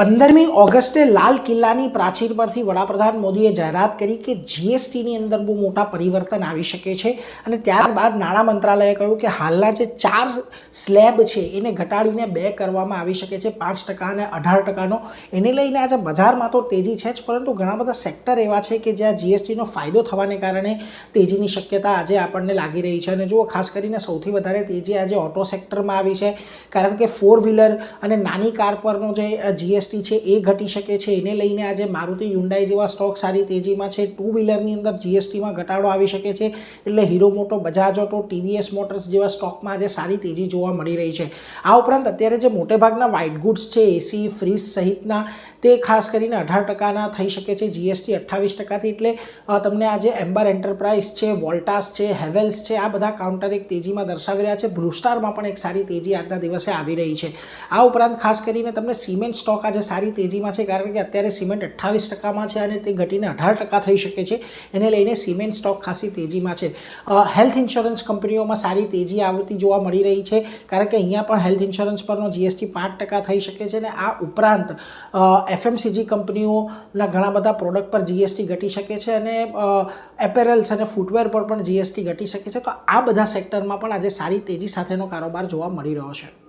15મી ઓગસ્ટે લાલ કિલ્લાની પ્રાચીર પરથી વડાપ્રધાન મોદીએ જાહેરાત કરી કે જીએસટીની અંદર બહુ મોટા પરિવર્તન આવી શકે છે અને ત્યારબાદ નાણાં મંત્રાલયે કહ્યું કે હાલના જે 4 સ્લેબ છે એને ઘટાડીને 2 કરવામાં આવી શકે છે, 5% અને 18%નો. એને લઈને આજે બજારમાં તો તેજી છે જ, પરંતુ ઘણા બધા સેક્ટર એવા છે કે જ્યાં જીએસટીનો ફાયદો થવાને કારણે તેજીની શક્યતા આજે આપણને લાગી રહી છે. અને જુઓ, ખાસ કરીને સૌથી વધારે તેજી આજે ઓટો સેક્ટરમાં આવી છે, કારણ કે 4 વ્હીલર અને નાની કાર પરનો જે જીએસટી છે એ ઘટી શકે છે. એને લઈને આજે મારુતિ હ્યુન્ડાઈ જેવા સ્ટોક સારી તેજીમાં છે. 2 વ્હીલરની અંદર જીએસટીમાં ઘટાડો આવી શકે છે, એટલે હીરો મોટો, બજાજ ઓટો, ટીવીએસ મોટર્સ જેવા સ્ટોકમાં આજે સારી તેજી જોવા મળી રહી છે. આ ઉપરાંત અત્યારે જે મોટેભાગના વ્હાઇટ ગુડ્સ છે, એસી, ફ્રીજ સહિતના, તે ખાસ કરીને 18%ના થઈ શકે છે, જીએસટી 28%થી. એટલે તમને આજે એમ્બર એન્ટરપ્રાઇઝ છે, વોલ્ટાસ છે, હેવેલ્સ છે, આ બધા કાઉન્ટર એક તેજીમાં દર્શાવી રહ્યા છે. બ્લુ સ્ટારમાં પણ એક સારી તેજી આજના દિવસે આવી રહી છે. આ ઉપરાંત ખાસ કરીને તમને સિમેન્ટ સ્ટોક આજે સારી તેજીમાં છે, કારણ કે અત્યારે સિમેન્ટ 28%માં છે અને તે ઘટીને 18% થઈ શકે છે. એને લઈને સિમેન્ટ સ્ટોક ખાસી તેજીમાં છે. હેલ્થ ઇન્સ્યોરન્સ કંપનીઓમાં સારી તેજી આવતી જોવા મળી રહી છે, કારણ કે અહીંયા પણ હેલ્થ ઇન્સ્યોરન્સ પરનો જીએસટી 5% થઈ શકે છે. અને આ ઉપરાંત એફએમસીજી કંપનીઓના ઘણા બધા પ્રોડક્ટ પર જીએસટી ઘટી શકે છે અને એપેરલ્સ અને ફૂટવેર પર પણ જીએસટી ઘટી શકે છે. તો આ બધા સેક્ટરમાં પણ આજે સારી તેજી સાથેનો કારોબાર જોવા મળી રહ્યો છે.